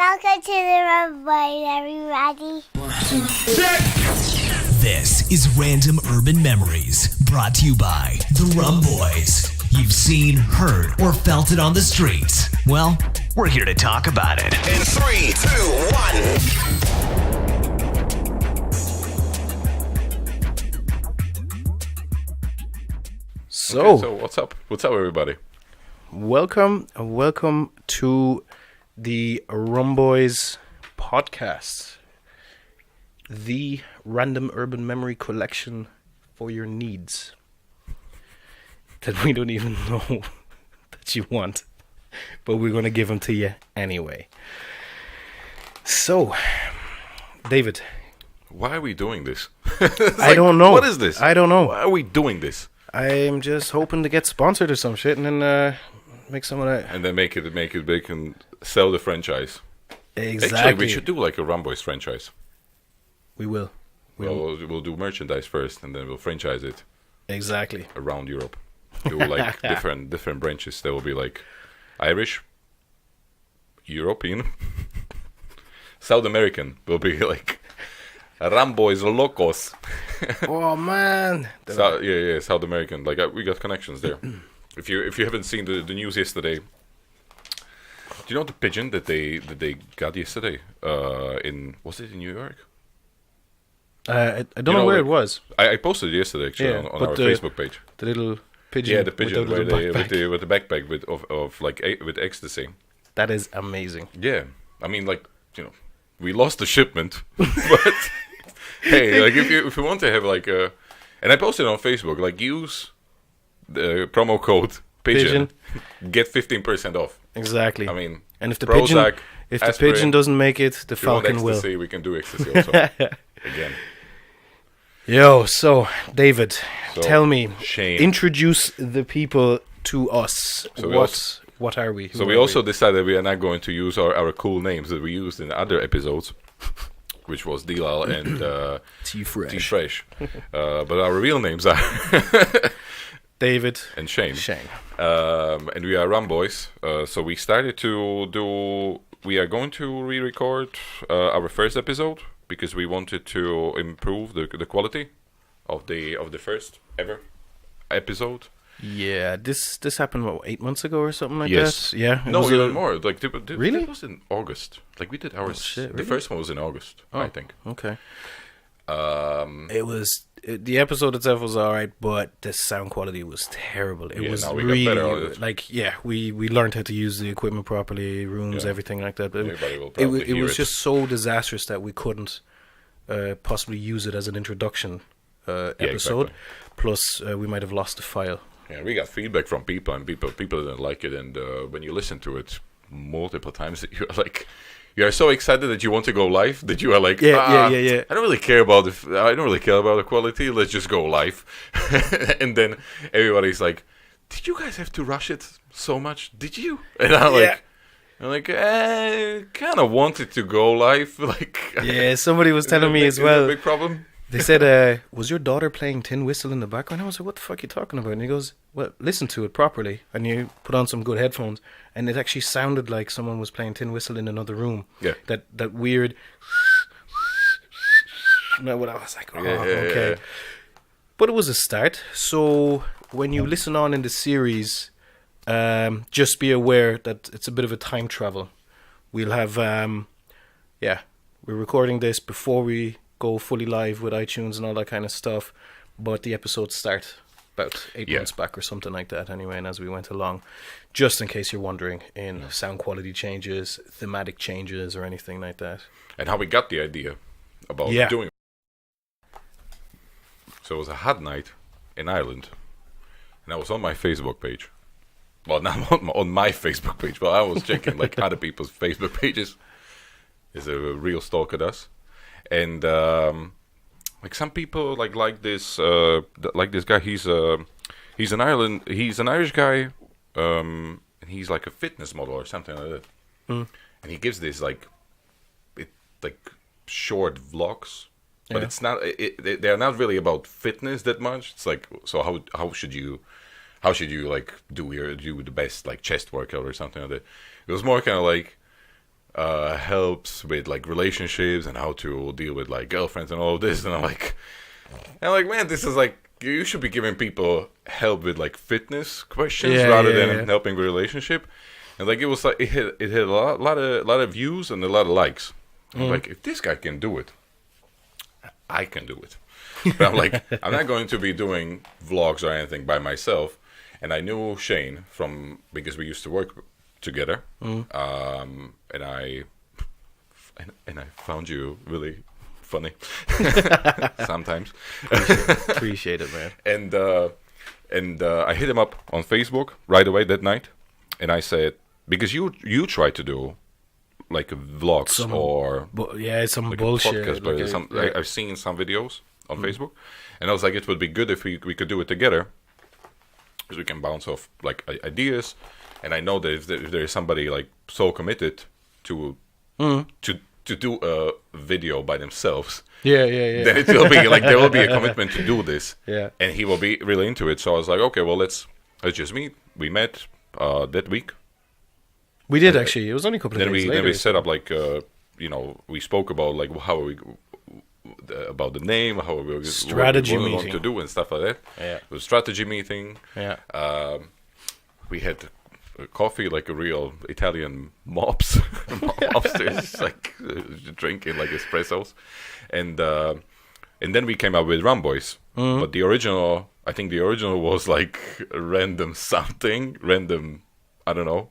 Welcome to the rumboyz, everybody. This is Random Urban Memories, brought to you by the Rumboyz. You've seen, heard, or felt it on the streets. Well, we're here to talk about it. In 3, 2, 1. So what's up? What's up, everybody? Welcome to the rumboyz podcast, the random urban memory collection for your needs that we don't even know that you want, but we're going to give them to you anyway. So, David, Why are we doing this? I don't know. What is this? I don't know. Why are we doing this? I'm just hoping to get sponsored or some shit, and then make some of that. And then make it big and sell the franchise. Exactly. Actually, we should do like a Rumboyz franchise. We will. We'll do merchandise first, and then we'll franchise it Exactly. around Europe. Do like different branches. There will be like Irish, European, South American. Will be like Rumboyz Locos. Oh man. South American. Like we got connections there. If you haven't seen the news yesterday, do you know the pigeon that they got yesterday? Was it in New York? I don't know where it was. I posted it yesterday actually on our Facebook page. The little pigeon. Yeah, the pigeon with the with the backpack with ecstasy. That is amazing. Yeah, I mean, like, we lost the shipment, but hey, like if you want to have like a, and I posted on Facebook, like use the promo code Pigeon. Get 15% off. Exactly. I mean, and if the Prozac, pigeon doesn't make it, the if you want falcon will. ecstasy, we can do ecstasy also. Again. Yo, so David, tell me, Shane. introduce the people to us. So what are we? So we also decided we are not going to use our cool names that we used in other episodes, which was Dilal and T-Fresh. But our real names are David and Shane. And we are Rumboyz. So we started to do. We are going to re-record our first episode because we wanted to improve the quality of the first ever episode. yeah, this happened 8 months ago or something like Yes. that. Yeah. No, even more. Like Really? It was in August. Like we did ours. shit, The really? first one was in August, I think. Okay. The episode itself was alright, but the sound quality was terrible. It was we got really better on it. we learned how to use the equipment properly, rooms, everything like that. But Everybody will it probably was hear it. just so disastrous that we couldn't possibly use it as an introduction episode. exactly. Plus, we might have lost the file. Yeah, we got feedback from people, and people didn't like it. And when you listen to it multiple times, you're like, you are so excited that you want to go live that you are like, Yeah. I don't really care about the quality. Let's just go live. And then everybody's like, did you guys have to rush it so much? Did you? And I'm like, I kind of wanted to go live. Like, Yeah, somebody was telling me as is that a well. big problem. They said, was your daughter playing tin whistle in the background? I was like, what the fuck are you talking about? And he goes, well, listen to it properly. And you put on some good headphones. And it actually sounded like someone was playing tin whistle in another room. Yeah. That weird... No, I was like, okay. Yeah. But it was a start. So when you listen on in the series, just be aware that it's a bit of a time travel. We'll have... we're recording this before we go fully live with iTunes and all that kind of stuff, but the episodes start about 8 months back or something like that anyway, and as we went along, just in case you're wondering, in sound quality changes, thematic changes, or anything like that. And how we got the idea about doing it. So it was a hot night in Ireland, and I was on my Facebook page. Well, not on my Facebook page, but I was checking like other people's Facebook pages. Is a real stalker does. And like some people like this guy. He's an Irish guy. And he's like a fitness model or something like that. And he gives this like short vlogs, but it's not. They're not really about fitness that much. It's like, so how should you like do the best like chest workout or something like that. It was more kind of like helps with like relationships and how to deal with like girlfriends and all of this. And I'm like, man, this is like, you should be giving people help with like fitness questions rather than helping with relationship. And like it was like it hit a lot of views and a lot of likes. I'm like, if this guy can do it, I can do it. But I'm like, I'm not going to be doing vlogs or anything by myself. And I knew Shane because we used to work together. And I found you really funny sometimes. Appreciate it, man. And I hit him up on Facebook right away that night, and I said, because you try to do like vlogs some like bullshit. Podcast, I've seen some videos on Facebook, and I was like, it would be good if we could do it together, because we can bounce off like ideas. And I know that if there is somebody like so committed to do a video by themselves, then it will be like there will be a commitment to do this, and he will be really into it. So I was like, okay, well let's just meet. We met that week. We did actually. It was only a couple of days later. Then we set up like we spoke about like how are we about the name, how are we strategy what we meeting want to do and stuff like that. It was a strategy meeting. We had coffee like a real Italian mobsters, like drinking like espressos, and then we came up with rumboyz. But I think the original was like random, I don't know,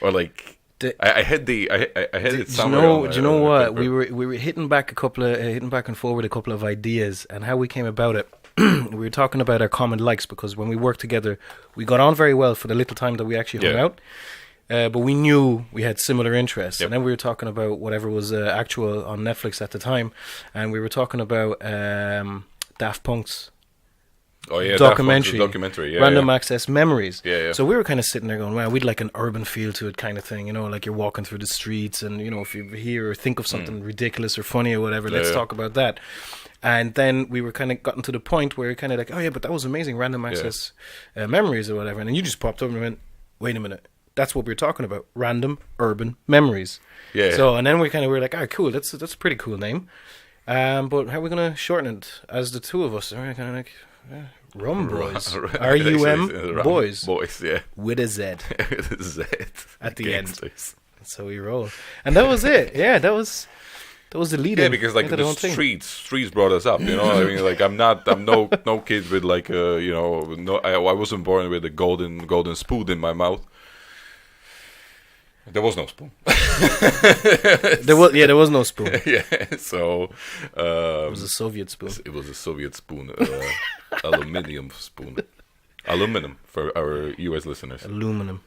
or like I had it somewhere. Do you know what? We were hitting back and forward a couple of ideas, and how we came about it. We were talking about our common likes, because when we worked together, we got on very well for the little time that we actually hung out. But we knew we had similar interests. And then we were talking about whatever was actual on Netflix at the time. And we were talking about Daft Punk's documentary, Random Access Memories. So we were kind of sitting there going, wow, we'd like an urban feel to it kind of thing, like you're walking through the streets, and if you hear or think of something ridiculous or funny or whatever, let's talk about that. And then we were kind of gotten to the point where you're kind of like, oh yeah, but that was amazing, Random Access Memories or whatever. And then you just popped up and went, wait a minute, that's what we were talking about, Random Urban Memories. So, and then we were like, oh cool, that's a pretty cool name. But how are we going to shorten it as the two of us? And we're kind of like, rumboyz. R-U-M boys. Boys, yeah. With a Z. With a Z. At the end. So we roll. And that was it. Yeah, that was the lead. Yeah, because like the streets brought us up. I mean, like I'm no kid with like I wasn't born with a golden spoon in my mouth. There was no spoon. There was no spoon. So it was a Soviet spoon. It was a Soviet spoon, aluminum spoon. Aluminum for our US listeners. Aluminum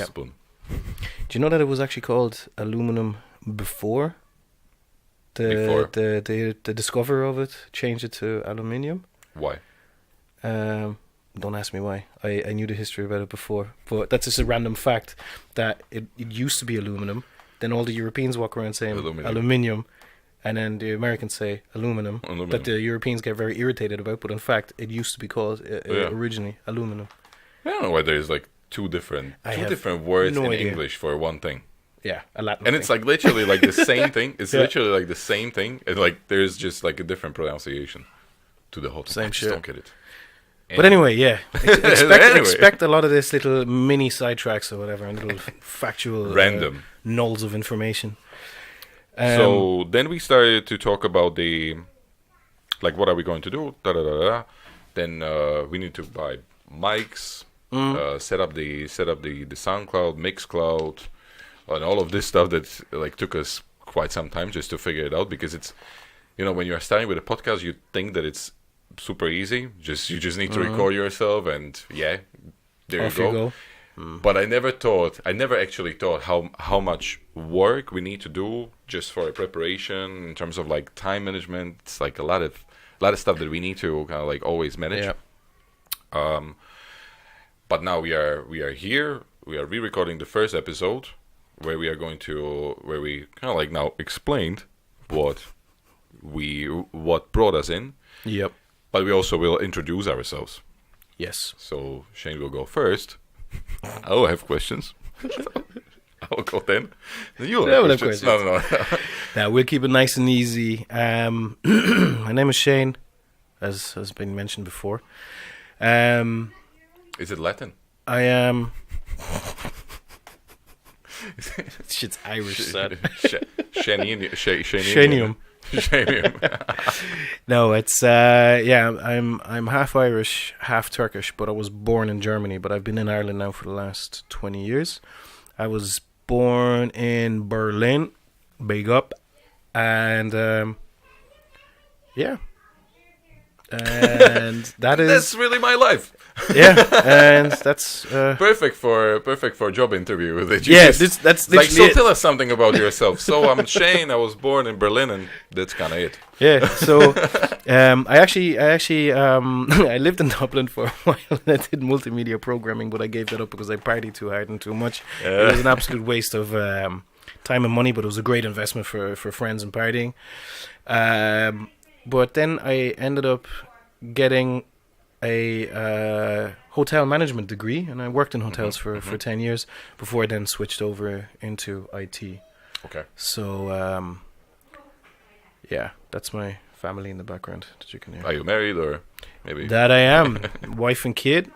spoon. Do you know that it was actually called aluminum before the discoverer of it changed it to aluminium? Why? Don't ask me why. I knew the history about it before, but that's just a random fact that it used to be aluminum. Then all the Europeans walk around saying aluminium, and then the Americans say aluminum. That the Europeans get very irritated about, but in fact it used to be called originally aluminum. I don't know why there's like two different words in English for one thing. Yeah, a Latin and thing. It's like literally like the same thing. It's literally like the same thing. And like there's just like a different pronunciation to the whole thing. Same I just shit. don't get it. But anyway, expect a lot of this little mini sidetracks or whatever, and little factual random nulls of information. So then we started to talk about what are we going to do? Then we need to buy mics, set up the SoundCloud, Mixcloud, and all of this stuff that like took us quite some time just to figure it out, because it's when you are starting with a podcast, you think that it's super easy. You just need to record yourself, and there Off you you go. But I never actually thought how much work we need to do just for a preparation in terms of like time management. It's like a lot of stuff that we need to kind of like always manage. But now we are here. We are re-recording the first episode where we kind of like now explained what brought us in. Yep. But we also will introduce ourselves. Yes. So Shane will go first. I will have questions. I'll go 10. Then you'll Yeah, have well, of questions. course, No. Now we'll keep it nice and easy. My name is Shane, as has been mentioned before. Is it Latin? I am. Shit's Irish, son. Shanium. Shanium. No, it's I'm half Irish, half Turkish, but I was born in Germany, but I've been in Ireland now for the last 20 years. I was born in Berlin, big up, and and That's really my life. and that's Perfect for a job interview. That that's like, so literally tell us something about yourself. So I'm Shane. I was born in Berlin, and that's kind of it. Yeah, so I actually I lived in Dublin for a while and I did multimedia programming, but I gave that up because I partied too hard and too much. It was an absolute waste of time and money, but it was a great investment for friends and partying. But then I ended up getting a hotel management degree, and I worked in hotels for 10 years before I then switched over into IT. Okay. So, that's my family in the background that you can hear. Are you married or maybe? That I am. Wife and kid.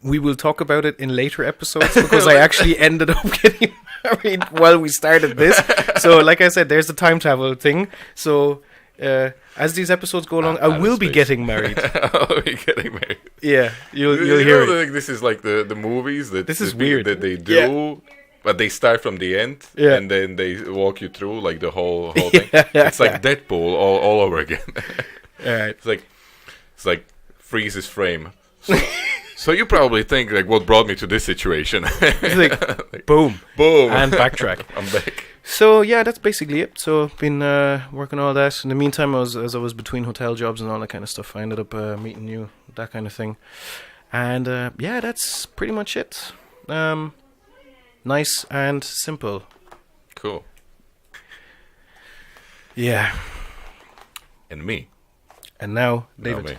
We will talk about it in later episodes because I actually ended up getting married while we started this. So, like I said, there's the time travel thing. So, as these episodes go along, I will be getting married. I'll be getting married. Yeah, you'll You hear know, it. like, this is like the movies that This is that weird. that they do. Yeah. But they start from the end, Yeah. and then they walk you through like the whole thing. It's like Deadpool all over again. All right. It's like Freeze's frame. So you probably think like, what brought me to this situation? It's like, boom. Boom, And backtrack. I'm back. So yeah, that's basically it. So I've been working all that. In the meantime, as I was between hotel jobs and all that kind of stuff, I ended up meeting you, that kind of thing. And that's pretty much it. Nice and simple. Cool. Yeah. And me. And now, David, me.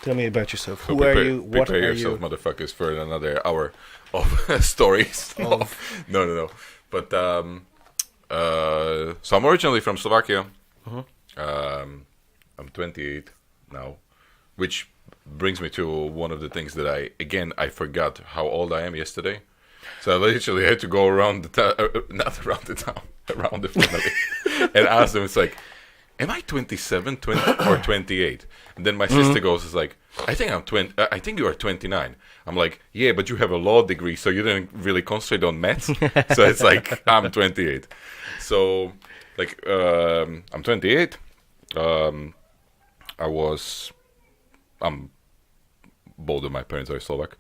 tell me about yourself. So Who are you? What prepare are yourself, you? motherfuckers, for another hour of stories. No. But so I'm originally from Slovakia. I'm 28 now, which brings me to one of the things that I forgot how old I am yesterday. So I literally had to go around not around the town, around the family, and ask them. It's like, am I 27, 20, or 28? And then my sister goes, "It's like, I think I'm 20. I think you are 29." I'm like, "Yeah, but you have a law degree, so you didn't really concentrate on maths." So it's like, I'm 28. So like, I'm 28. I'm both of my parents are Slovak.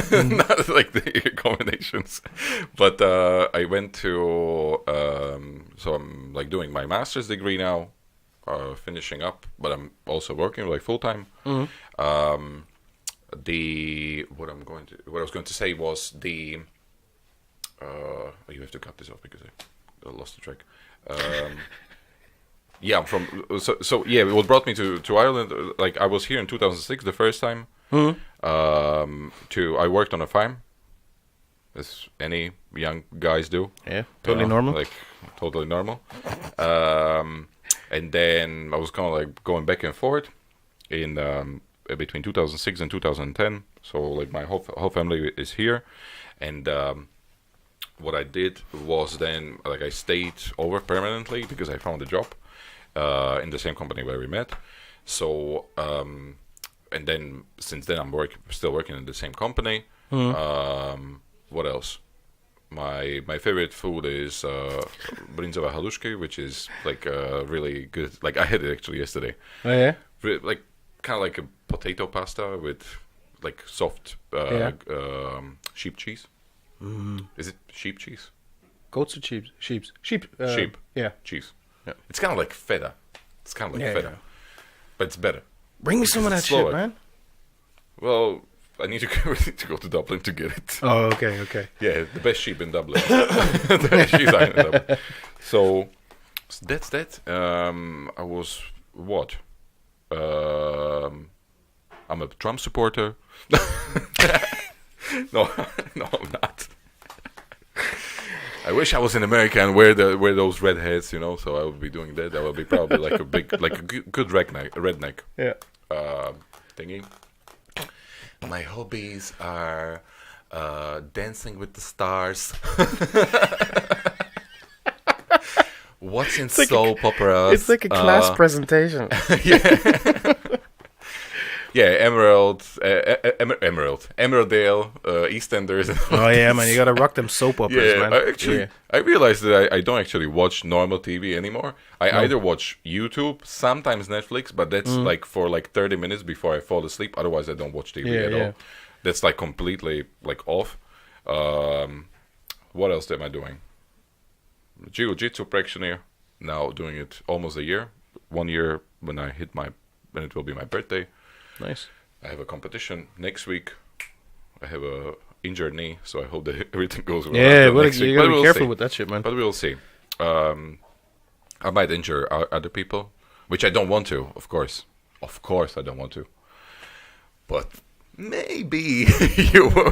Not like the combinations. But I went to so I'm like doing my master's degree now, finishing up, but I'm also working like full time. What I was going to say was you have to cut this off because I lost the track. Yeah, I'm from. So yeah, what brought me to Ireland? Like I was here in 2006 the first time. I worked on a farm, as any young guys do. Yeah, totally normal. Like totally normal. And then I was kind of like going back and forth in between 2006 and 2010. So like my whole family is here, and what I did was then like I stayed over permanently because I found a job in the same company where we met. So and then since then I'm still working in the same company. What else? My favorite food is brinzové halušky, which is like really good. Like I had it actually yesterday. Oh yeah. Like kind of like a potato pasta with like soft sheep cheese. Is it sheep cheese? Goats or sheep? Sheep. Sheep. Yeah. Cheese. Yeah. It's kind of like feta. It's kind of like feta, but it's better. Bring me some of that shit, Slovak. man. Well, I need to go to Dublin to get it. Oh, okay. Yeah, the best sheep in Dublin. The best sheep in Dublin. So that's that. I was what? I'm a Trump supporter. No, no, I'm not. I wish I was in America and wear those redheads, you know. So I would be doing that. That would be probably like a good redneck. Yeah. Thingy. My hobbies are dancing with the stars. Watching soap operas. It's like a class presentation. Yeah. Yeah, Emeralddale, EastEnders. Oh yeah, man, you gotta rock them soap operas, Yeah, man. I realized that I don't actually watch normal TV anymore. I either watch YouTube, sometimes Netflix, but that's like for like 30 minutes before I fall asleep. Otherwise, I don't watch TV at all. That's like completely like off. What else am I doing? Jiu-Jitsu practitioner. Now doing it almost a year. 1 year when it will be my birthday. Nice. I have a competition next week. I have a injured knee, so I hope that everything goes well. Yeah, but next week. you gotta be We'll careful see. with that shit, man. But we'll see. I might injure other people, which I don't want to, of course. Of course I don't want to. But maybe you will.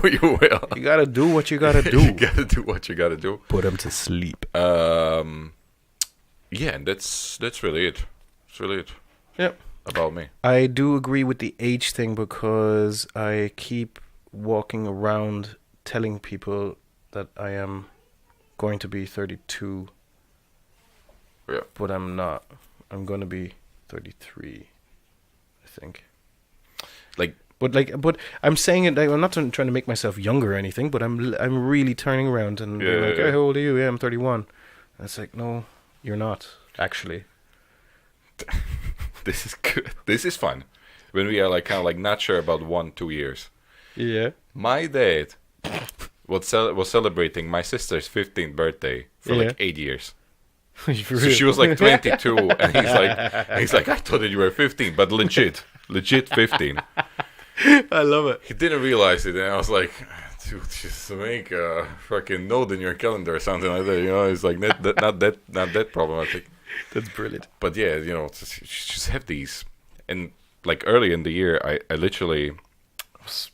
You gotta do what you gotta do. You gotta do what you gotta do. Put them to sleep. Yeah, and that's really it. That's really it Yep. about me. I do agree with the age thing because I keep walking around telling people that I am going to be 32, Yeah. but I'm not. I'm going to be 33, I think. But I'm saying it. I'm not trying to make myself younger or anything. But I'm really turning around and being like, hey, how old are you? Yeah, I'm 31. And it's like, no, you're not actually. This is good. This is fun. When we are like kind of like not sure about 1-2 years. Yeah. My dad was celebrating my sister's 15th birthday for like 8 years. So she was like 22, and he's like, I thought that you were 15, but legit 15. I love it. He didn't realize it, and I was like, dude, just make a fucking note in your calendar or something like that. You know, it's like not that problematic. That's brilliant. But yeah, you know, just have these, and like early in the year, I literally was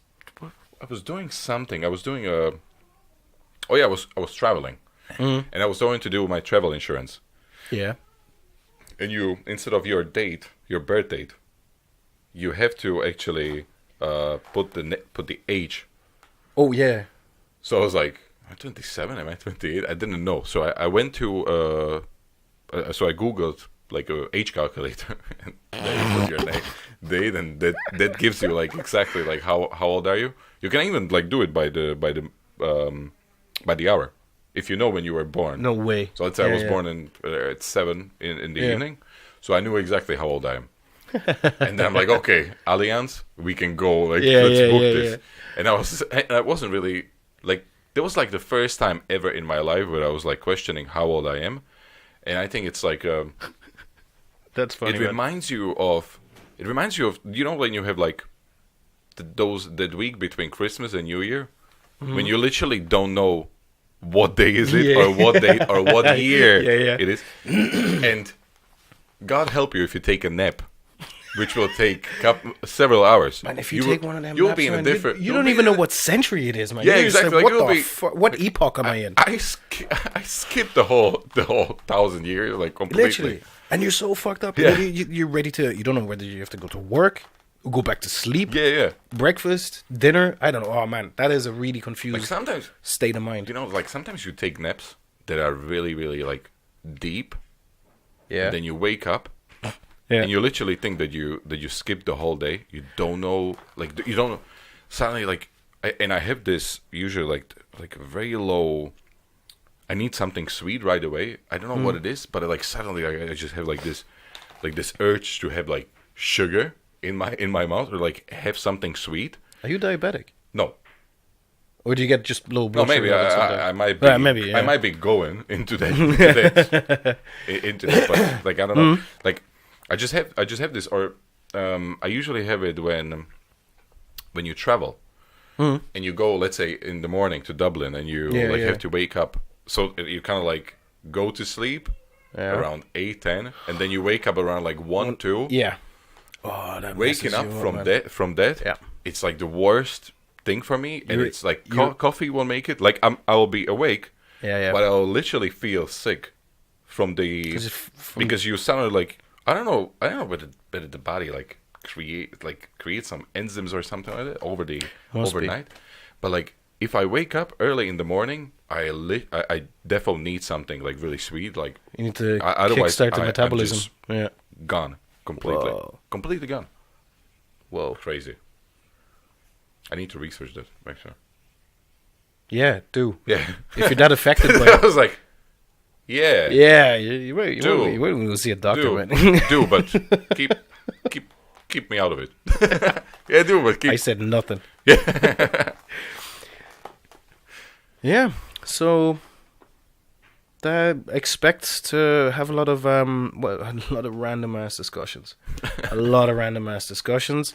doing something. I was doing I was traveling, and I was going to do my travel insurance. Yeah. And you, instead of your birth date, you have to actually put the age. Oh yeah. So I was like, am I 27? Am I 28? I didn't know. So I went to so I googled like a age calculator, and there you put your date, and that gives you like exactly like how old are you. You can even like do it by the hour, if you know when you were born. No way. So let's say I was born at 7 in the evening, so I knew exactly how old I am. And then I'm like, okay, Allianz, we can go. Like, let's book this. Yeah. And I wasn't really like, that was like the first time ever in my life where I was like questioning how old I am. And I think it's like that's funny. It reminds you of you know when you have like that week between Christmas and New Year, when you literally don't know what day is it or what date or what year it is. And God help you if you take a nap, which will take several hours. Man, if you take one of them you'll naps, be in a man, different. you don't even know what century it is, man. Yeah, You're just exactly. Like, what epoch am I in? I skipped the whole 1,000 years, like completely. Literally, and you're so fucked up. Yeah. You're ready to. You don't know whether you have to go to work, go back to sleep. Yeah. Breakfast, dinner. I don't know. Oh man, that is a really confused Like sometimes, state of mind. you know, like sometimes you take naps that are really, really like deep. Yeah. And then you wake up. Yeah. And you literally think that you skipped the whole day. You don't know, like you don't know. Suddenly, like, I have this usually like a very low. I need something sweet right away. I don't know what it is, but like suddenly I just have like this urge to have like sugar in my mouth or like have something sweet. Are you diabetic? No, Or do you get just low no, blood maybe sugar? all the time? I might be. Maybe, yeah. I might be going into that, but like I don't know. Like I just have this, or I usually have it when you travel and you go, let's say in the morning to Dublin, and you have to wake up. So you kind of like go to sleep around 8-10, and then you wake up around like 1-2. Yeah. Oh, that Waking messes up you from man. that, Yeah. it's like the worst thing for me, and You- it's like you- coffee will make it. Like I will be awake, Yeah. but I'll literally feel sick from the 'Cause because you sounded like I don't know whether the body like create some enzymes or something like that over the Must be. overnight, but like if I wake up early in the morning, I definitely need something like really sweet, like You need to otherwise kickstart the I'm metabolism. just Yeah. gone completely, Whoa. completely gone. Whoa. Crazy. I need to research that. Make sure. Yeah, do. Yeah. If you're that affected by I it. was like, yeah. Yeah, you wait Do. you wait when we see a doctor, Do, man. do, but keep me out of it. Yeah, do, but keep. I said nothing. Yeah. Yeah, so expect to have a lot of random ass discussions. A lot of random ass discussions.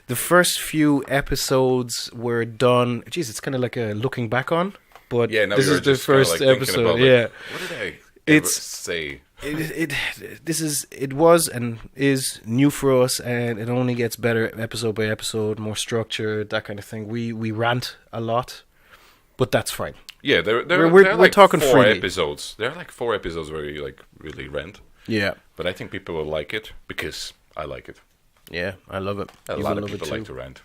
The first few episodes were done. Jeez, it's kind of like a looking back on. But Yeah, now this you're is the just kinda, first like, thinking episode. about, like, Yeah, What did I ever It's- say? it was and is new for us, and it only gets better episode by episode, more structured, that kind of thing. We rant a lot, but that's fine. Yeah, We're they're like talking 4 freely. episodes. There are like 4 episodes where you like really rant, Yeah, but I think people will like it because I like it. yeah, I love it. A You lot will of love it people like too. to rant.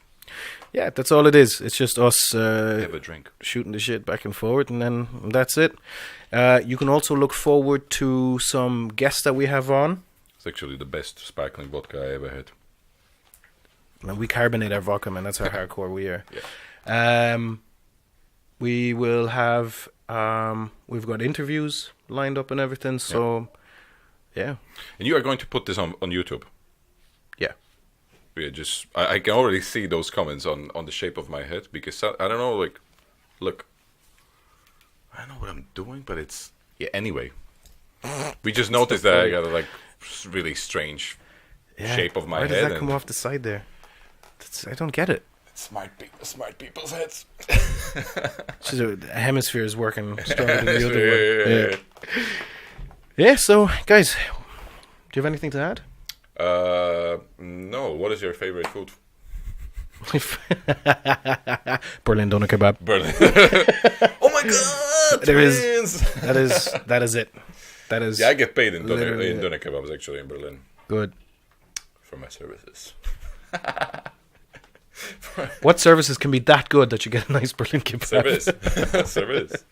Yeah, that's all it is. It's just us Have a drink. shooting the shit back and forward, and then that's it. You can also look forward to some guests that we have on. It's actually the best sparkling vodka I ever had. And we carbonate our vodka, man. That's how hardcore we are. Yeah. We will have. We've got interviews lined up and everything. So, yeah. And you are going to put this on YouTube. Yeah. I can already see those comments on the shape of my head because I don't know, like, look, I don't know what I'm doing, but it's anyway. We just noticed that I got a like really strange shape of my Why head. does that and come off the side there? I don't get it. smart people's heads. It's just a hemisphere is working stronger than the other Yeah. one. Yeah. So, guys, do you have anything to add? No. What is your favorite food? Berlin doner kebab. Berlin. Oh my god! There is- twins! That is it. That is Yeah, I get paid in Literally. doner kebabs actually in Berlin good. for my services. What services can be that good that you get a nice Berlin kebab? Service. Service.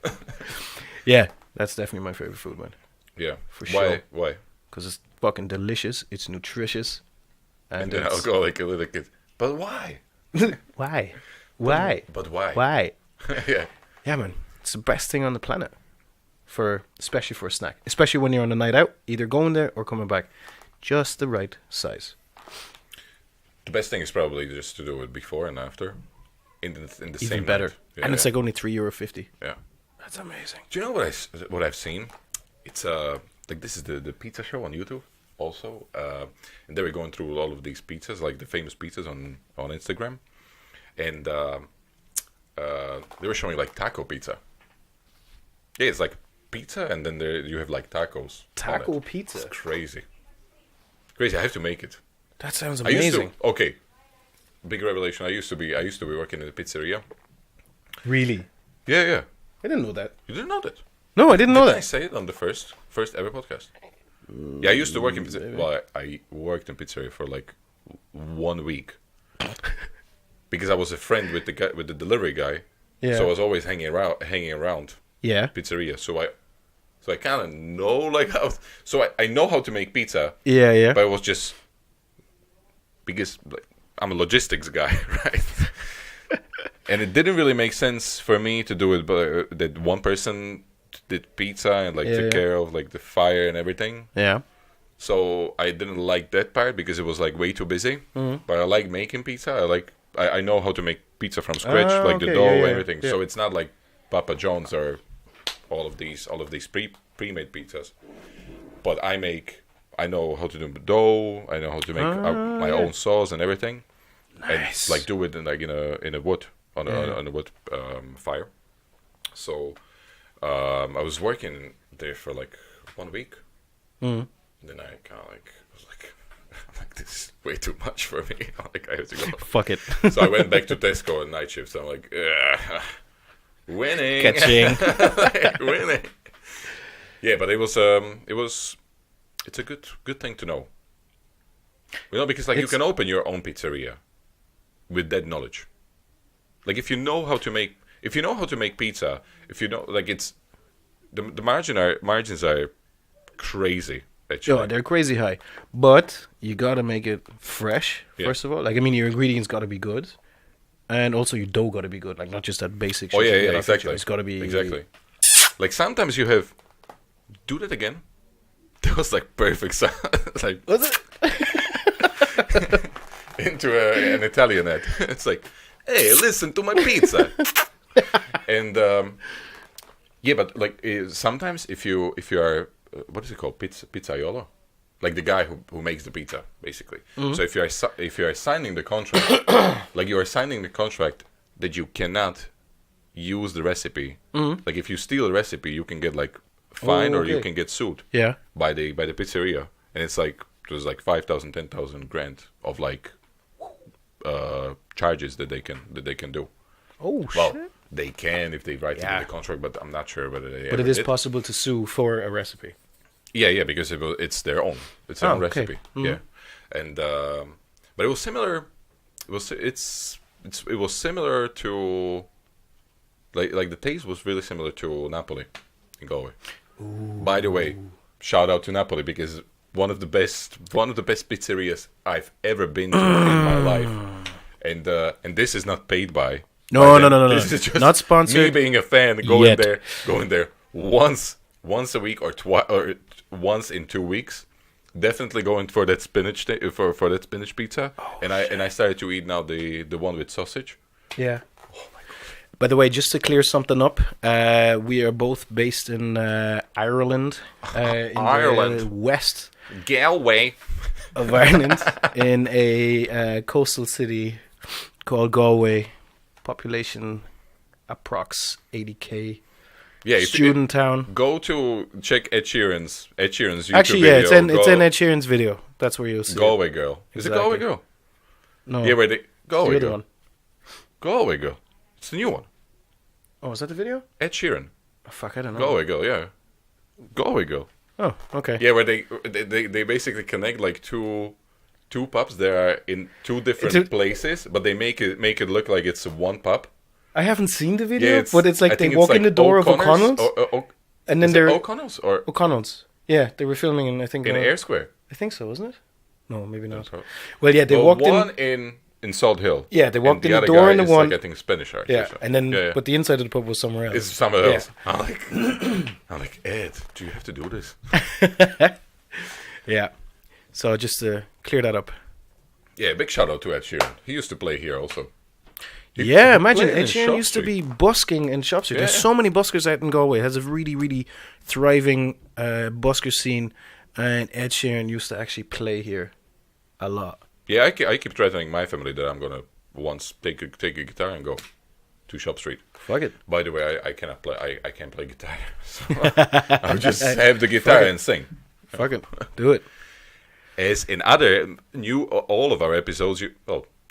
Yeah, that's definitely my favorite food, man. Yeah. For Why? sure. Why? Because it's fucking delicious. It's nutritious. And then I'll go like a little kid. But why? Why? Why? But why? Why? Yeah. Yeah, man. It's the best thing on the planet. Especially for a snack. Especially when you're on a night out. Either going there or coming back. Just the right size. The best thing is probably just to do it before and after. In the Even same better. night. Yeah, And it's yeah. like only €3.50. Yeah. That's amazing. Do you know what I've seen? It's like this is the pizza show on YouTube also, and they were going through all of these pizzas, like the famous pizzas on Instagram, and they were showing like taco pizza. Yeah, it's like pizza, and then you have like tacos. on Taco it. pizza? It's crazy. Crazy. I have to make it. That sounds I used amazing. to. Okay. Big revelation. I used to be working in a pizzeria. Really? Yeah, yeah. I didn't know that. You didn't know that? No, I didn't know Did I that. say it on the first ever podcast? Yeah, I used to work in pizzeria. Well, I worked in pizzeria for like 1 week because I was a friend with the delivery guy. Yeah. So I was always hanging around Yeah. pizzeria. So I kind of know like how. So I know how to make pizza, Yeah, yeah. but it was just because like, I'm a logistics guy, right? And it didn't really make sense for me to do it, but that one person did pizza and like took care of like the fire and everything. Yeah. So I didn't like that part because it was like way too busy. Mm-hmm. But I like making pizza. I know how to make pizza from scratch, Ah, like the okay, dough yeah, and yeah, everything. yeah. So it's not like Papa John's or all of these pre-made pizzas. But I know how to do dough. I know how to make my own sauce and everything. Nice. And like do it in a wood on a wood fire. So I was working there for like 1 week. Mm. Then I kind of like was like, I'm like this is way too much for me. Like, I have to go. Fuck it. So I went back to Tesco on night shifts. I'm like, ugh, winning. Catching. Like, winning. Yeah, but it's a good thing to know. You know, because like you can open your own pizzeria with that knowledge. Like if you know how to make pizza, if you know, like it's the margins are crazy. Actually. Yeah, they're crazy high, but you gotta make it fresh first of all. Like I mean, your ingredients gotta be good, and also your dough gotta be good. Like not just that basic. Oh shit you yeah, get off the exactly. jar. It's gotta be exactly. Like sometimes you have. Do that again. That was like perfect sound. Like Was it? into an Italian ad. It's like, hey, listen to my pizza. And yeah, but like sometimes if you are what is it called, pizzaiolo, like the guy who makes the pizza basically. Mm-hmm. So if you are signing the contract, like you are signing the contract that you cannot use the recipe. Mm-hmm. Like if you steal a recipe, you can get like fined or you can get sued. Yeah. By the pizzeria, and it's like there's like 5,000, 10,000 grand of like charges that they can do. Oh Well, shit! they can if they write it in the contract, but I'm not sure whether they. But it is possible to sue for a recipe. Yeah, because it's their own. It's their own okay. recipe. Mm-hmm. Yeah, and but it was similar. It was similar to like the taste was really similar to Napoli in Galway. Ooh. By the way, shout out to Napoli because one of the best pizzerias I've ever been to in my life, and this is not paid by. No. This is just Not sponsored. me being a fan, going there once a week or once in 2 weeks. Definitely going for that spinach for that spinach pizza, and I started to eat now the one with sausage. Yeah. By the way, just to clear something up, we are both based in Ireland, in Ireland. the west Galway of Ireland, in a coastal city called Galway. Population approx 80k. Yeah, student town. Go to check Ed Sheeran's YouTube Actually, video. it's in Ed Sheeran's video. That's where you'll see Galway it. Girl. Is Exactly. it Galway Girl? No. Yeah, wait. Galway the other Girl. one. Galway Girl. It's the new one. Oh, is that the video? Ed Sheeran. Oh, fuck, I don't know. Galway Girl. Yeah. Galway Girl. Oh, okay. Yeah, where they basically connect like two pubs that are in two different places, but they make it look like it's one pub. I haven't seen the video, Yeah, but it's like they walk in the door of O'Connell's, and then they're O'Connell's or O'Connell's. Yeah, they were filming in I think in Air Square. I think so, wasn't it? No, maybe not. So. Well, yeah, they walked one in. in Salt Hill. Yeah, they walked and in the other door guy in the is, one. Like, I think Spanish art. Yeah, and then but the inside of the pub was somewhere else. It's somewhere else. I'm like Ed, do you have to do this? Yeah. So just to clear that up. Yeah, big shout out to Ed Sheeran. He used to play here also. He Imagine played Ed in Sheeran Shop used to Street. be busking in Shop Street. Yeah. There's so many buskers out in Galway. It has a really, really thriving busker scene, and Ed Sheeran used to actually play here a lot. Yeah, I keep threatening my family that I'm gonna once take a guitar and go to Shop Street. Fuck it. By the way, I cannot play. I can't play guitar. So I'll just have the guitar and sing. Fuck it. Do it. As in other all of our episodes,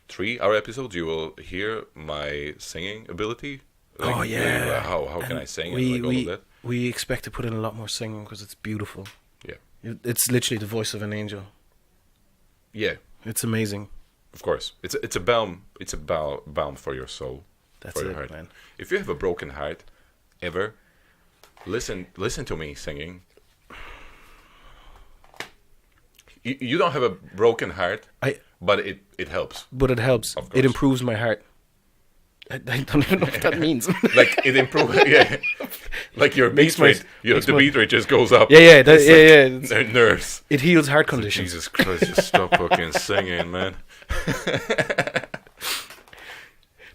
3 our episodes, you will hear my singing ability. Like, Oh, yeah. How can I sing and like all of that? We expect to put in a lot more singing because it's beautiful. Yeah. It's literally the voice of an angel. Yeah. It's amazing. Of course, it's a balm. It's a balm for your soul. That's for your it, heart. man. If you have a broken heart, ever listen to me singing. You don't have a broken heart, but it helps. But it helps. Of course. It improves my heart. I don't even know what that means. Like it improves. Yeah, like your beat rate. The beat rate just goes up. Yeah. It's like nerves. It heals heart conditions. Jesus Christ! Just stop fucking singing, man.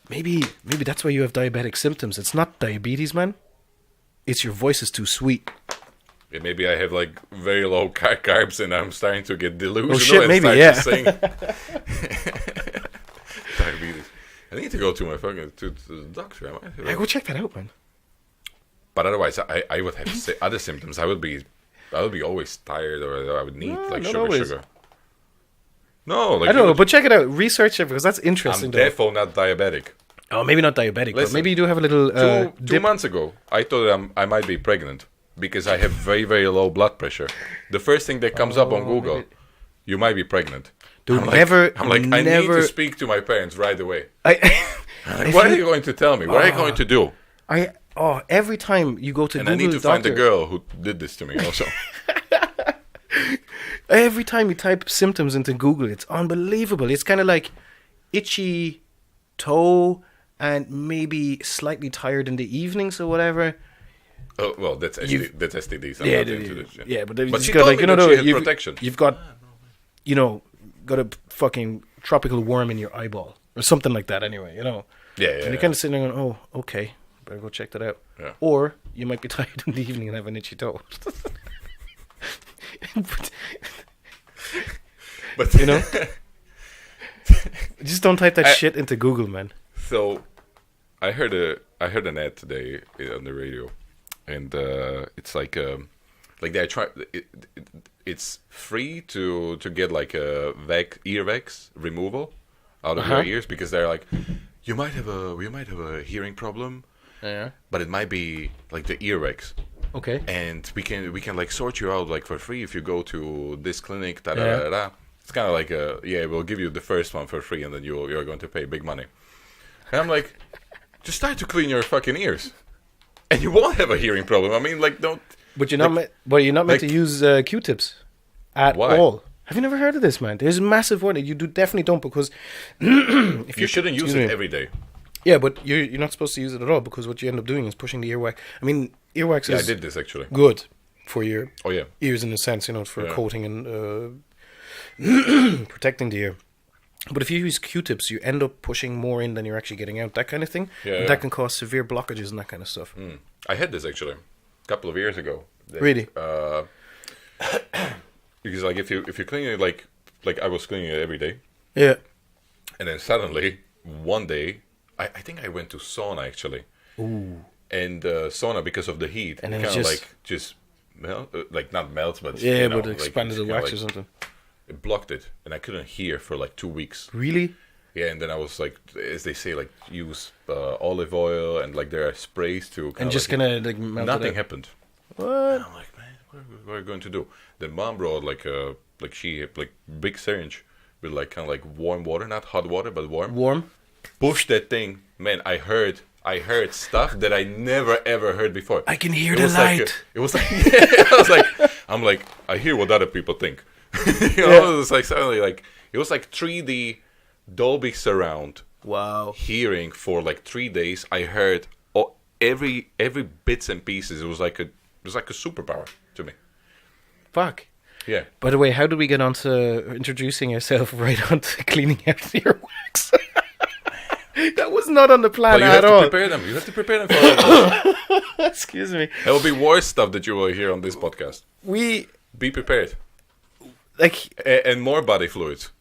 Maybe that's why you have diabetic symptoms. It's not diabetes, man. It's your voice is too sweet. Yeah, maybe I have like very low carbs and I'm starting to get delusional. Oh shit, and maybe, start yeah. to sing. Diabetes. I need to go to the doctor. I might have Yeah, go check that out, man. But otherwise, I would have other symptoms. I would be always tired, or I would need No, like not sugar. always. Sugar. No, like I don't know, but check it out. Research it because that's interesting. I'm though. definitely not diabetic. Oh, maybe not diabetic, but Listen, maybe you do have a little Two dip. months ago, I thought I might be pregnant because I have very, very low blood pressure. The first thing that comes up on Google, you might be pregnant. Dude, I'm I need to speak to my parents right away. If What are you going to tell me? What are you going to do? Every time you go to And Google I need to find the doctor, girl who did this to me also. every time you type symptoms into Google, it's unbelievable. It's kind of like itchy toe and maybe slightly tired in the evenings or whatever. Oh, well, that's STDs. I'm Yeah, not into this shit. yeah, but they've But just she got told like me you know that she had you've, protection. you've got got a fucking tropical worm in your eyeball or something like that. Anyway, Yeah, and you're kind of sitting there going, "Oh, okay, better go check that out." Yeah. Or you might be tired in the evening and have an itchy toe. But You know? Just don't type that shit into Google, man. So, I heard an ad today on the radio, and it's like they try. It's free to get like a earwax removal out of your ears because they're like, you might have a hearing problem, Yeah. but it might be like the earwax. Okay. And we can like sort you out like for free if you go to this clinic. Da, da, Yeah. da, da. It's kind of like we'll give you the first one for free, and then you're going to pay big money. And I'm like, just start to clean your fucking ears, and you won't have a hearing problem. I mean, like, don't. But you're not you're not meant like- to use Q-tips at Why? all. Have you never heard of this, man? There's a massive warning. You definitely don't because if You shouldn't use it every day. Yeah, but you're not supposed to use it at all because what you end up doing is pushing the earwax. I mean, earwax Yeah, I is did this actually. good for your Oh yeah. ears in a sense, for Yeah. coating and protecting the ear. But if you use Q-tips, you end up pushing more in than you're actually getting out, that kind of thing. Yeah, And yeah. that can cause severe blockages and that kind of stuff. I had this actually a couple of years ago. Really? Because like if you clean it like I was cleaning it every day, Yeah. and then suddenly one day I think I went to sauna actually. Ooh. And sauna because of the heat, And it then kind it's of like just melt, like not melts, but Yeah, you know, but like, expanded the kinda wax like, or something. It blocked it, and I couldn't hear for like 2 weeks. Really? Yeah, and then I was like, as they say, like use olive oil and like there are sprays to kind And of just like, kind of like melt it nothing out. happened. What? And I'm like, man, what are we going to do? Then mom brought like big syringe with like kind of like warm water, not hot water, but warm. Warm? Push that thing, man. I heard stuff that I never ever heard before. I can hear It the was like light. it was like I was like, I'm like, I hear what other people think. You know, it was like suddenly like it was like 3D Dolby surround Wow. hearing for like 3 days. I heard every bits and pieces. It was like a superpower to me. Fuck. Yeah. By the way, how did we get onto introducing ourselves right onto cleaning out earwax? That was not on the plan But you have at to all. prepare them. You have to prepare them for all of this. Excuse me. There will be worse stuff that you will hear on this podcast. We Be prepared. like And more body fluids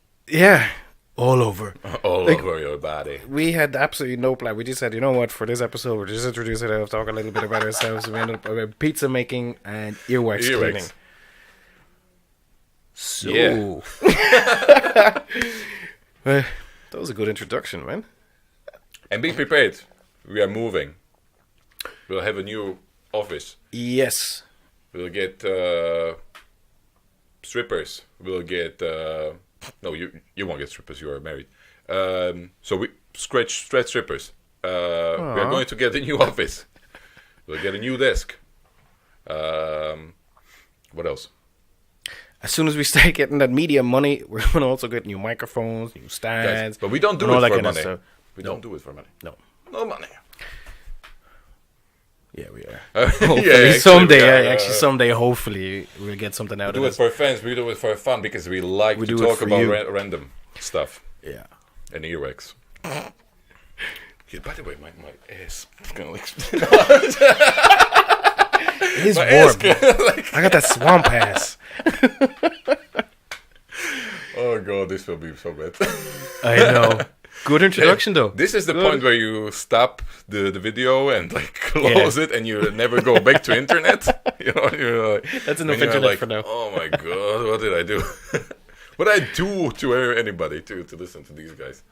all over. all Like- over your body. We had absolutely no plan. We just said, you know what, for this episode, we're just introduce ourselves, talk a little bit about ourselves. We ended up about pizza making and earwax cleaning. So, Yeah. that was a good introduction, man. And be prepared. We are moving. We'll have a new office. Yes. We'll get strippers. We'll get no, you won't get strippers. You are married. So we stretch strippers. We are going to get a new office. We'll get a new desk. What else? As soon as we start getting that media money, we're going to also get new microphones, new Guys, stands. but we don't do and all it that for kind of money. stuff. We don't do it for money. No. No money. Yeah, we are. Yeah, Hopefully, actually, someday, we are, someday, hopefully, we'll get something out do of it it. for fans. We do it for fun because we like We to do it talk for about you. random stuff Yeah. and earwax. Yeah, by the way, my ass is gonna like. It is My ass warm. like. I got that swamp ass. Oh god, this will be so bad. I know. Good introduction, though. This is the point where you stop the video and like close it, and you never go back to internet. You know, you're like, That's enough when you're internet like, for now. Oh my god, what did I do? What I do to anybody to listen to these guys.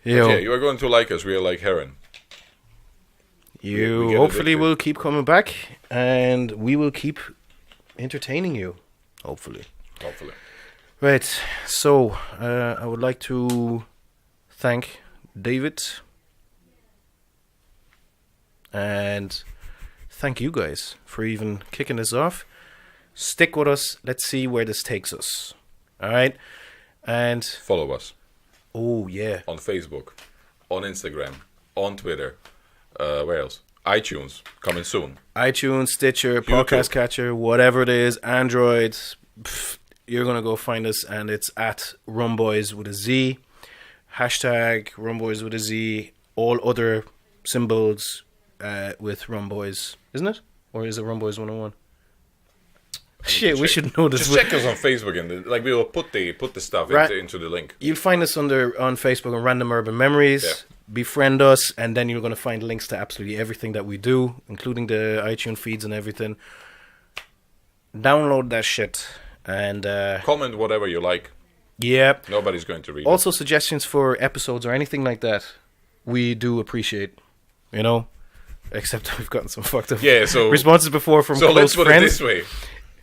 Yo, Yeah, you are going to like us. We are like heron. you we get hopefully addicted. will keep coming back, and we will keep entertaining you. Hopefully. Hopefully. Right. So I would like to thank David, and thank you guys for even kicking this off. Stick with us. Let's see where this takes us. All right. And Follow us oh yeah, on Facebook, on Instagram, on Twitter. Where else? iTunes coming soon. iTunes, Stitcher, YouTube. Podcast Catcher, whatever it is, Android. You're gonna go find us, and it's at rumboyz with a Z. Hashtag rumboyz with a Z. All other symbols with rumboyz, isn't it? Or is it rumboyz 101? Shit, we should know this. Just check us on Facebook and we will put the stuff into the link. You'll find us on Facebook on Random Urban Memories. Yeah. Befriend us, and then you're going to find links to absolutely everything that we do, including the iTunes feeds and everything. Download that shit, and Comment whatever you like. yeah. Nobody's going to read Also, suggestions for episodes or anything like that, we do appreciate. You know, except we've gotten some fucked up so responses before from it. So close let's put friends. it this way.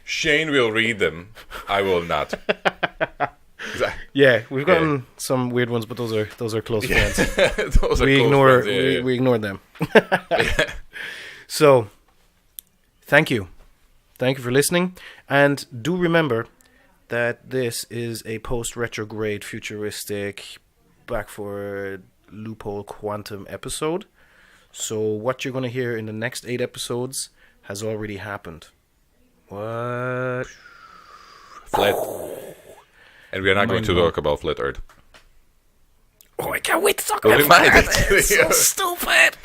Shane will read them. I will not. Yeah, we've gotten some weird ones, but those are close friends. Those are We close ignore friends, yeah. we ignore them. So, thank you for listening, and do remember that this is a post-retrograde, futuristic, backward loophole quantum episode. So what you're going to hear in the next 8 episodes has already happened. What? Flat. And we are not going to talk about flat Earth. Oh, I can't wait to talk Well, about we might that. actually, It's so yeah. stupid.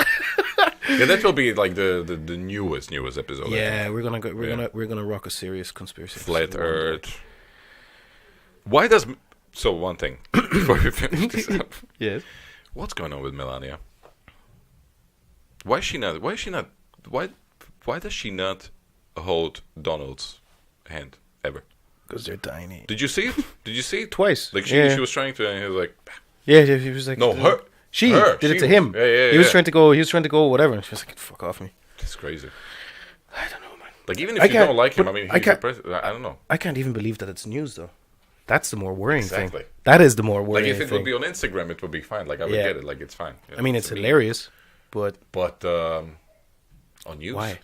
Yeah, that will be like the newest episode. Yeah, we're gonna rock a serious conspiracy. Flat episode. Earth. Why does one thing before we finish this up? Yes. What's going on with Melania? Why does she not hold Donald's hand ever? Because they're tiny. Did you see it? Did you see it? Twice. Like Yeah. she was trying to, and he was like, Yeah, he was like, no, her. She Her. did it She to was- him. Yeah, he was yeah. trying to go, whatever. And she was like, "Fuck off me." That's crazy. I don't know, man. Like even I if you can't- don't like him, but I mean, I he's the can't- president. I don't know. I can't even believe that it's news, though. That's the more worrying Exactly. thing. That is the more Like worrying if it thing. would be on Instagram, it would be fine. Like I would Yeah. get it. Like it's fine. You I know, mean, it's to me. hilarious, but But on news. why?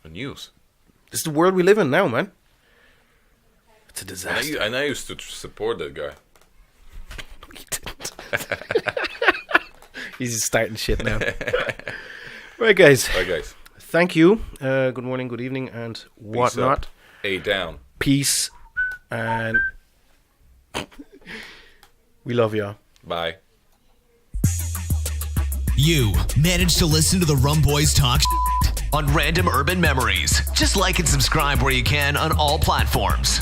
On news. This is the world we live in now, man. It's a And disaster. I used to support that guy. He didn't. He's just starting shit now. Right, guys. Right, guys. Thank you. Good morning, good evening, and Peace whatnot. up. A down. Peace, and we love y'all. Bye. You managed to listen to the Rumboyz talk on Random Urban Memories. Just like and subscribe where you can on all platforms.